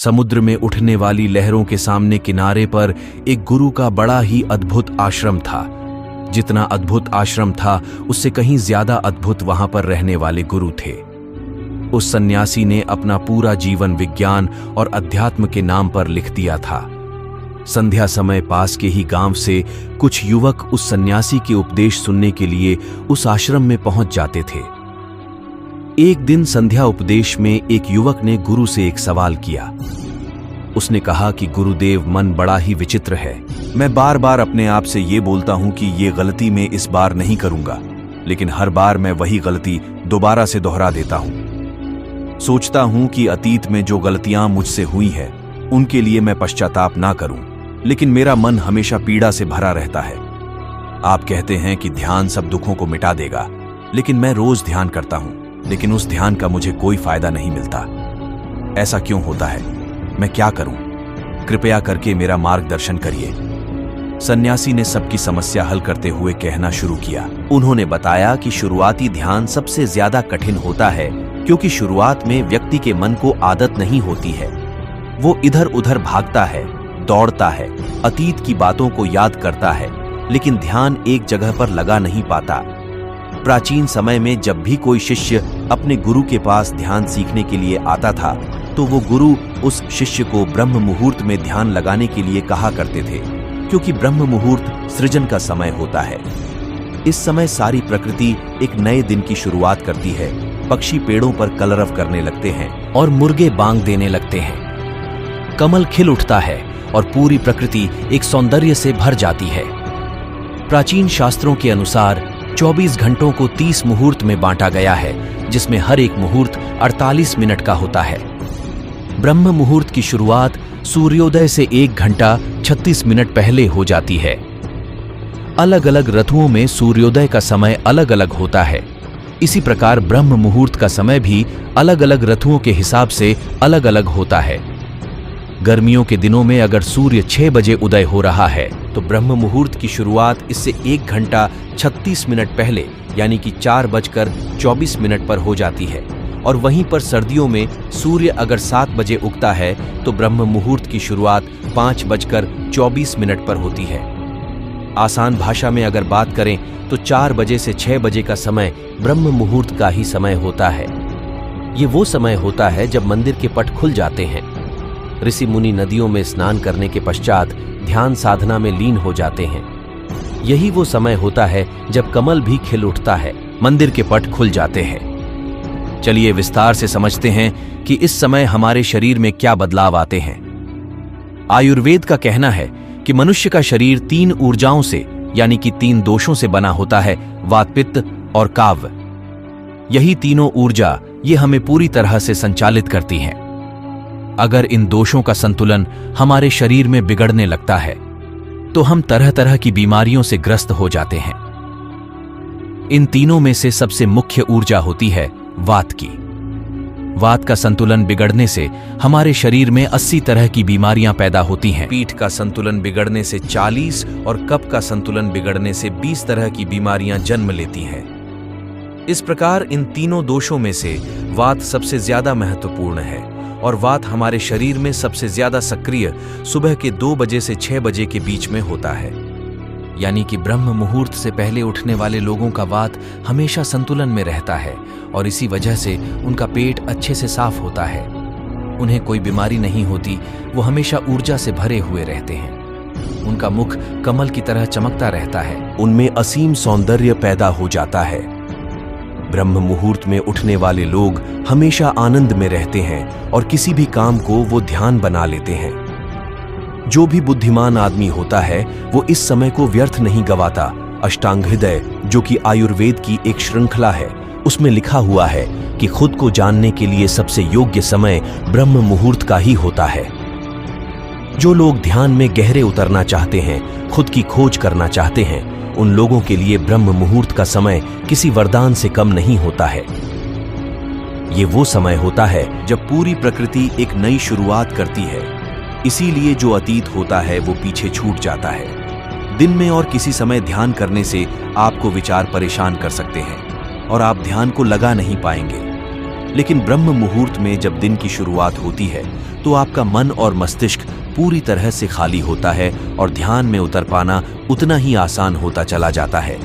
समुद्र में उठने वाली लहरों के सामने किनारे पर एक गुरु का बड़ा ही अद्भुत आश्रम था। जितना अद्भुत आश्रम था, उससे कहीं ज्यादा अद्भुत वहां पर रहने वाले गुरु थे। उस सन्यासी ने अपना पूरा जीवन विज्ञान और अध्यात्म के नाम पर लिख दिया था। संध्या समय पास के ही गांव से कुछ युवक उस सन्यासी के उपदेश सुनने के लिए उस आश्रम में पहुंच जाते थे। एक दिन संध्या उपदेश में एक युवक ने गुरु से एक सवाल किया। उसने कहा कि गुरुदेव, मन बड़ा ही विचित्र है। मैं बार बार अपने आप से ये बोलता हूं कि ये गलती मैं इस बार नहीं करूंगा, लेकिन हर बार मैं वही गलती दोबारा से दोहरा देता हूं। सोचता हूं कि अतीत में जो गलतियां मुझसे हुई है उनके लिए मैं पश्चाताप ना करूं, लेकिन मेरा मन हमेशा पीड़ा से भरा रहता है। आप कहते हैं कि ध्यान सब दुखों को मिटा देगा, लेकिन मैं रोज ध्यान करता हूं, लेकिन उस ध्यान का मुझे कोई फायदा नहीं मिलता। ऐसा क्यों होता है? मैं क्या करूं? कृपया करके मेरा मार्गदर्शन करिए। सन्यासी ने सबकी समस्या हल करते हुए कहना शुरू किया। उन्होंने बताया कि शुरुआती ध्यान सबसे ज्यादा कठिन होता है, क्योंकि शुरुआत में व्यक्ति के मन को आदत नहीं होती है। वो इधर उधर भागता है, दौड़ता है, अतीत की बातों को याद करता है, लेकिन ध्यान एक जगह पर लगा नहीं पाता। प्राचीन समय में जब भी कोई शिष्य अपने गुरु के पास ध्यान सीखने के लिए आता था, तो वो गुरु उस शिष्य को ब्रह्म मुहूर्त में ध्यान लगाने के लिए कहा करते थे, क्योंकि ब्रह्म मुहूर्त सृजन का समय होता है। इस समय सारी प्रकृति एक नए दिन की शुरुआत करती है। पक्षी पेड़ों पर कलरव करने लगते हैं और मुर्गे बांग देने लगते हैं। कमल खिल उठता है और पूरी प्रकृति एक सौंदर्य से भर जाती है। प्राचीन शास्त्रों के अनुसार 24 घंटों को 30 मुहूर्त में बांटा गया है, जिसमें हर एक मुहूर्त 48 मिनट का होता है। ब्रह्म मुहूर्त की शुरुआत सूर्योदय से 1 घंटा 36 मिनट पहले हो जाती है। अलग अलग ऋतुओं में सूर्योदय का समय अलग अलग होता है। इसी प्रकार ब्रह्म मुहूर्त का समय भी अलग अलग ऋतुओं के हिसाब से अलग अलग होता है। गर्मियों के दिनों में अगर सूर्य 6 बजे उदय हो रहा है, तो ब्रह्म मुहूर्त की शुरुआत इससे 1 घंटा 36 मिनट पहले यानी कि 4:24 पर हो जाती है। और वहीं पर सर्दियों में सूर्य अगर 7 बजे उगता है, तो ब्रह्म मुहूर्त की शुरुआत 5:24 पर होती है। आसान भाषा में अगर बात करें तो 4 बजे से 6 बजे का समय ब्रह्म मुहूर्त का ही समय होता है। ये वो समय होता है जब मंदिर के पट खुल जाते हैं। ऋषि मुनि नदियों में स्नान करने के पश्चात ध्यान साधना में लीन हो जाते हैं। यही वो समय होता है जब कमल भी खिल उठता है, मंदिर के पट खुल जाते हैं। चलिए विस्तार से समझते हैं कि इस समय हमारे शरीर में क्या बदलाव आते हैं। आयुर्वेद का कहना है कि मनुष्य का शरीर 3 ऊर्जाओं से यानी कि 3 दोषों से बना होता है, वात, पित्त और काव्य। यही तीनों ऊर्जा ये हमें पूरी तरह से संचालित करती हैं। अगर इन दोषों का संतुलन हमारे शरीर में बिगड़ने लगता है, तो हम तरह तरह की बीमारियों से ग्रस्त हो जाते हैं। इन तीनों में से सबसे मुख्य ऊर्जा होती है वात की। वात का संतुलन बिगड़ने से हमारे शरीर में 80 तरह की बीमारियां पैदा होती हैं। पीठ का संतुलन बिगड़ने से 40 और कफ का संतुलन बिगड़ने से 20 तरह की बीमारियां जन्म लेती हैं। इस प्रकार इन तीनों दोषों में से वात सबसे ज्यादा महत्वपूर्ण है, और वात हमारे शरीर में सबसे ज्यादा सक्रिय सुबह के 2 बजे से 6 बजे के बीच में होता है। यानी कि ब्रह्म मुहूर्त से पहले उठने वाले लोगों का वात हमेशा संतुलन में रहता है, और इसी वजह से उनका पेट अच्छे से साफ होता है। उन्हें कोई बीमारी नहीं होती, वो हमेशा ऊर्जा से भरे हुए रहते हैं। उनका मुख कमल की तरह चमकता रहता है, उनमें असीम सौंदर्य पैदा हो जाता है। ब्रह्म मुहूर्त में उठने वाले लोग हमेशा आनंद में रहते हैं और किसी भी काम को वो ध्यान बना लेते हैं। जो भी बुद्धिमान आदमी होता है वो इस समय को व्यर्थ नहीं गवाता। अष्टांग हृदय, जो कि आयुर्वेद की एक श्रृंखला है, उसमें लिखा हुआ है कि खुद को जानने के लिए सबसे योग्य समय ब्रह्म मुहूर्त का ही होता है। जो लोग ध्यान में गहरे उतरना चाहते हैं, खुद की खोज करना चाहते हैं, उन लोगों के लिए ब्रह्म मुहूर्त का समय किसी वरदान से कम नहीं होता है। ये वो समय होता है जब पूरी प्रकृति एक नई शुरुआत करती है। इसीलिए जो अतीत होता है वो पीछे छूट जाता है। दिन में और किसी समय ध्यान करने से आपको विचार परेशान कर सकते हैं और आप ध्यान को लगा नहीं पाएंगे। लेकिन ब्रह्म मुहूर्त में जब दिन की शुरुआत होती है तो आपका मन और मस्तिष्क पूरी तरह से खाली होता है और ध्यान में उतर पाना उतना ही आसान होता चला जाता है।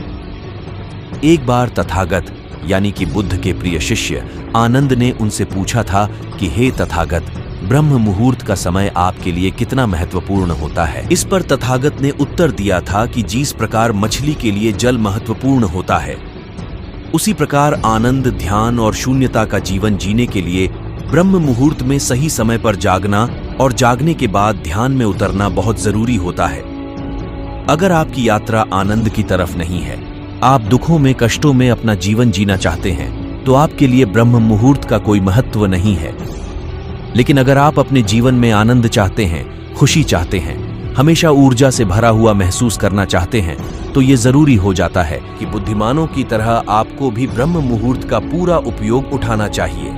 एक बार तथागत यानी कि बुद्ध के प्रिय शिष्य आनंद ने उनसे पूछा था कि हे तथागत, ब्रह्म मुहूर्त का समय आपके लिए कितना महत्वपूर्ण होता है। इस पर तथागत ने उत्तर दिया था कि जिस प्रकार मछली के लिए जल महत्वपूर्ण होता है, उसी प्रकार आनंद, ध्यान और शून्यता का जीवन जीने के लिए ब्रह्म मुहूर्त में सही समय पर जागना और जागने के बाद ध्यान में उतरना बहुत जरूरी होता है। अगर आपकी यात्रा आनंद की तरफ नहीं है, आप दुखों में, कष्टों में अपना जीवन जीना चाहते हैं, तो आपके लिए ब्रह्म मुहूर्त का कोई महत्व नहीं है। लेकिन अगर आप अपने जीवन में आनंद चाहते हैं, खुशी चाहते हैं, हमेशा ऊर्जा से भरा हुआ महसूस करना चाहते हैं, तो ये जरूरी हो जाता है कि बुद्धिमानों की तरह आपको भी ब्रह्म मुहूर्त का पूरा उपयोग उठाना चाहिए।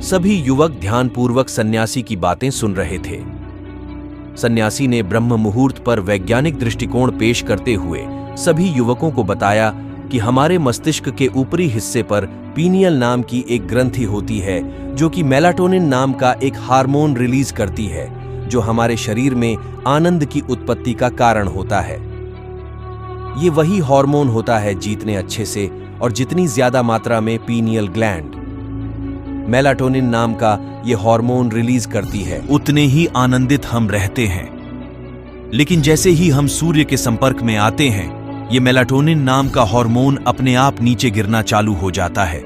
सभी युवक ध्यानपूर्वक सन्यासी की बातें सुन रहे थे। सन्यासी ने ब्रह्म मुहूर्त पर वैज्ञानिक दृष्टिकोण पेश करते हुए सभी युवकों को बताया कि हमारे मस्तिष्क के ऊपरी हिस्से पर पीनियल नाम की एक ग्रंथि होती है जो कि मेलाटोनिन नाम का एक हार्मोन रिलीज करती है, जो हमारे शरीर में आनंद की उत्पत्ति का कारण होता है। ये वही हार्मोन होता है जितने अच्छे से और जितनी ज्यादा मात्रा में पीनियल ग्लैंड मेलाटोनिन नाम का ये हार्मोन रिलीज करती है, उतने ही आनंदित हम रहते हैं। लेकिन जैसे ही हम सूर्य के संपर्क में आते हैं, ये मेलाटोनिन नाम का हार्मोन अपने आप नीचे गिरना चालू हो जाता है।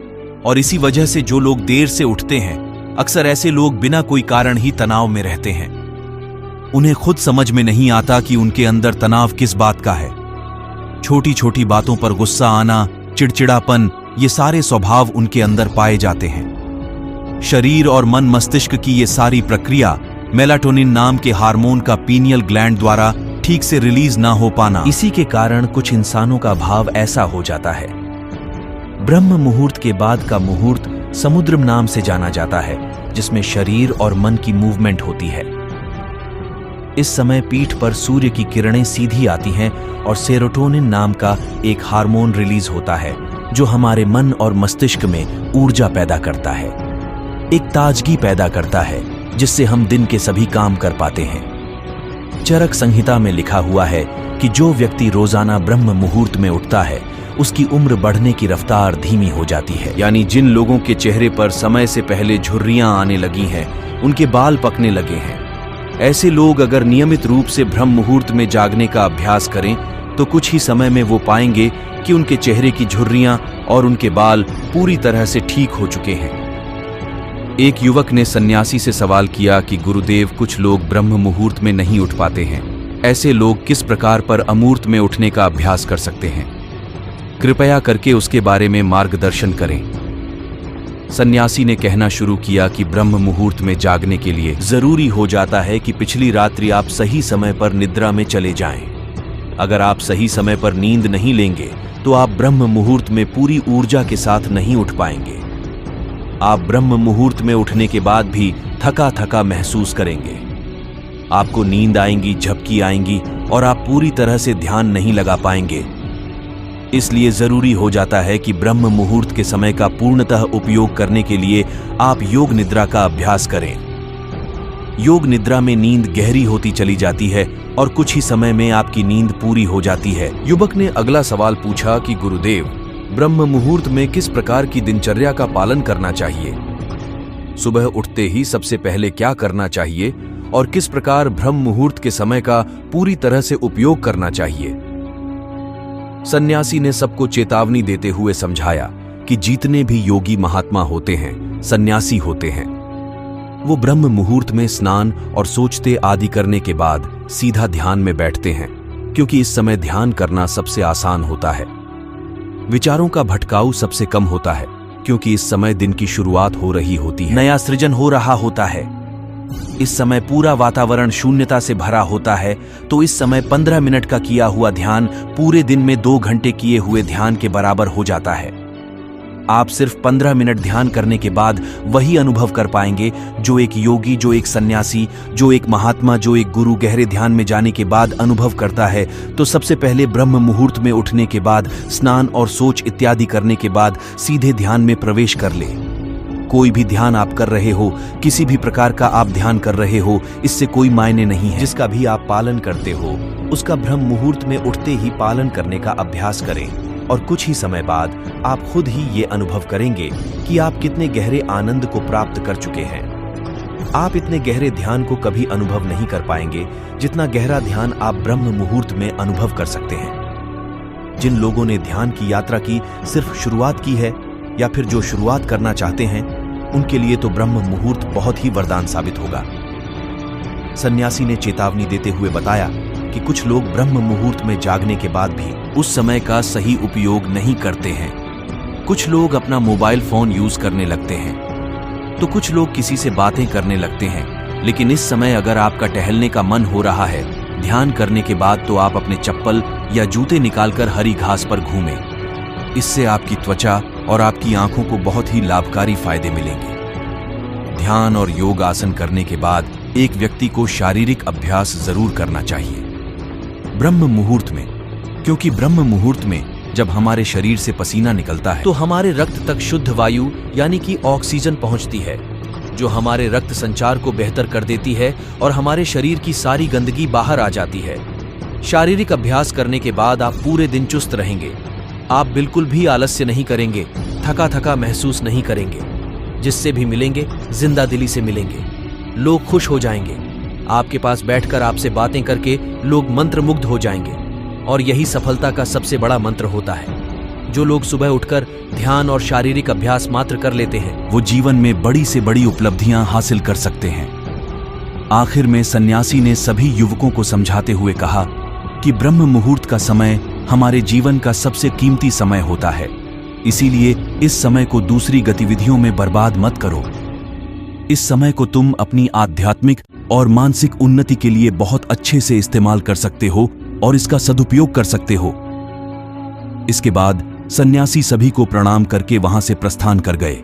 और इसी वजह से जो लोग देर से उठते हैं, अक्सर ऐसे लोग बिना कोई कारण ही तनाव में रहते हैं। उन्हें खुद समझ में नहीं आता कि उनके अंदर तनाव किस बात का है। छोटी छोटी बातों पर गुस्सा आना, चिड़चिड़ापन, ये सारे स्वभाव उनके अंदर पाए जाते हैं। शरीर और मन मस्तिष्क की ये सारी प्रक्रिया मेलाटोनिन नाम के हार्मोन का पीनियल ग्लैंड द्वारा ठीक से रिलीज ना हो पाना, इसी के कारण कुछ इंसानों का भाव ऐसा हो जाता है। ब्रह्म मुहूर्त के बाद का मुहूर्त समुद्रम नाम से जाना जाता है, जिसमें शरीर और मन की मूवमेंट होती है। इस समय पीठ पर सूर्य की किरणें सीधी आती हैं और सेरोटोनिन नाम का एक हार्मोन रिलीज होता है, जो हमारे मन और मस्तिष्क में ऊर्जा पैदा करता है, एक ताजगी पैदा करता है, जिससे हम दिन के सभी काम कर पाते हैं। चरक संहिता में लिखा हुआ है कि जो व्यक्ति रोजाना ब्रह्म मुहूर्त में उठता है, उसकी उम्र बढ़ने की रफ्तार धीमी हो जाती है। यानी जिन लोगों के चेहरे पर समय से पहले झुर्रियां आने लगी हैं, उनके बाल पकने लगे हैं, ऐसे लोग अगर नियमित रूप से ब्रह्म मुहूर्त में जागने का अभ्यास करें, तो कुछ ही समय में वो पाएंगे कि उनके चेहरे की झुर्रियां और उनके बाल पूरी तरह से ठीक हो चुके हैं। एक युवक ने सन्यासी से सवाल किया कि गुरुदेव, कुछ लोग ब्रह्म मुहूर्त में नहीं उठ पाते हैं, ऐसे लोग किस प्रकार पर अमूर्त में उठने का अभ्यास कर सकते हैं? कृपया करके उसके बारे में मार्गदर्शन करें। सन्यासी ने कहना शुरू किया कि ब्रह्म मुहूर्त में जागने के लिए जरूरी हो जाता है कि पिछली रात्रि आप सही समय पर निद्रा में चले जाएं। अगर आप सही समय पर नींद नहीं लेंगे तो आप ब्रह्म मुहूर्त में पूरी ऊर्जा के साथ नहीं उठ पाएंगे। आप ब्रह्म मुहूर्त में उठने के बाद भी थका थका महसूस करेंगे। आपको नींद आएंगी, झपकी आएंगी और आप पूरी तरह से ध्यान नहीं लगा पाएंगे। इसलिए जरूरी हो जाता है कि ब्रह्म मुहूर्त के समय का पूर्णतः उपयोग करने के लिए आप योग निद्रा का अभ्यास करें। योग निद्रा में नींद गहरी होती चली जाती है और कुछ ही समय में आपकी नींद पूरी हो जाती है। युवक ने अगला सवाल पूछा कि गुरुदेव, ब्रह्म मुहूर्त में किस प्रकार की दिनचर्या का पालन करना चाहिए? सुबह उठते ही सबसे पहले क्या करना चाहिए और किस प्रकार ब्रह्म मुहूर्त के समय का पूरी तरह से उपयोग करना चाहिए? सन्यासी ने सबको चेतावनी देते हुए समझाया कि जितने भी योगी महात्मा होते हैं, सन्यासी होते हैं, वो ब्रह्म मुहूर्त में स्नान और सोचते आदि करने के बाद सीधा ध्यान में बैठते हैं, क्योंकि इस समय ध्यान करना सबसे आसान होता है। विचारों का भटकाव सबसे कम होता है, क्योंकि इस समय दिन की शुरुआत हो रही होती है, नया सृजन हो रहा होता है। इस समय पूरा वातावरण शून्यता से भरा होता है, तो इस समय 15 मिनट का किया हुआ ध्यान पूरे दिन में 2 घंटे किए हुए ध्यान के बराबर हो जाता है। आप सिर्फ 15 मिनट ध्यान करने के बाद वही अनुभव कर पाएंगे जो एक योगी, जो एक सन्यासी, जो एक महात्मा, जो एक गुरु गहरे ध्यान में जाने के बाद अनुभव करता है। तो सबसे पहले ब्रह्म मुहूर्त में उठने के बाद स्नान और सोच इत्यादि करने के बाद सीधे ध्यान में प्रवेश कर ले। कोई भी ध्यान आप कर रहे हो, किसी भी प्रकार का आप ध्यान कर रहे हो, इससे कोई मायने नहीं है। जिसका भी आप पालन करते हो उसका ब्रह्म मुहूर्त में उठते ही पालन करने का अभ्यास करें और कुछ ही समय बाद आप खुद ही ये अनुभव करेंगे कि आप कितने गहरे आनंद को प्राप्त कर चुके हैं। आप इतने गहरे ध्यान को कभी अनुभव नहीं कर पाएंगे जितना गहरा ध्यान आप ब्रह्म मुहूर्त में अनुभव कर सकते हैं। जिन लोगों ने ध्यान की यात्रा की सिर्फ शुरुआत की है या फिर जो शुरुआत करना चाहते हैं, उनके लिए तो ब्रह्म मुहूर्त बहुत ही वरदान साबित होगा। सन्यासी ने चेतावनी देते हुए बताया कि कुछ लोग ब्रह्म मुहूर्त में जागने के बाद भी उस समय का सही उपयोग नहीं करते हैं। कुछ लोग अपना मोबाइल फोन यूज करने लगते हैं, तो कुछ लोग किसी से बातें करने लगते हैं। लेकिन इस समय अगर आपका टहलने का मन हो रहा है, ध्यान करने के बाद, तो आप अपने चप्पल या जूते निकालकर हरी घास पर घूमें। इससे आपकी त्वचा और आपकी आंखों को बहुत ही लाभकारी फायदे मिलेंगे। ध्यान और योग आसन करने के बाद एक व्यक्ति को शारीरिक अभ्यास जरूर करना चाहिए ब्रह्म मुहूर्त में, क्योंकि ब्रह्म मुहूर्त में जब हमारे शरीर से पसीना निकलता है तो हमारे रक्त तक शुद्ध वायु यानी कि ऑक्सीजन पहुंचती है, जो हमारे रक्त संचार को बेहतर कर देती है और हमारे शरीर की सारी गंदगी बाहर आ जाती है। शारीरिक अभ्यास करने के बाद आप पूरे दिन चुस्त रहेंगे। आप बिल्कुल भी आलस्य नहीं करेंगे, थका थका महसूस नहीं करेंगे। जिससे भी मिलेंगे जिंदा दिली से मिलेंगे। लोग खुश हो जाएंगे। आपके पास बैठकर आपसे बातें करके लोग मंत्रमुग्ध हो जाएंगे। और यही सफलता का सबसे बड़ा मंत्र होता है। जो लोग सुबह उठकर ध्यान और शारीरिक अभ्यास मात्र कर लेते हैं, वो जीवन में बड़ी से बड़ी उपलब्धियां हासिल कर सकते हैं। आखिर में सन्यासी ने सभी युवकों को समझाते हुए कहा कि ब्रह्म मुहूर्त का समय हमारे जीवन का सबसे कीमती समय होता है। इसीलिए इस समय को दूसरी गतिविधियों में बर्बाद मत करो। इस समय को तुम अपनी आध्यात्मिक और मानसिक उन्नति के लिए बहुत अच्छे से इस्तेमाल कर सकते हो और इसका सदुपयोग कर सकते हो। इसके बाद सन्यासी सभी को प्रणाम करके वहां से प्रस्थान कर गए।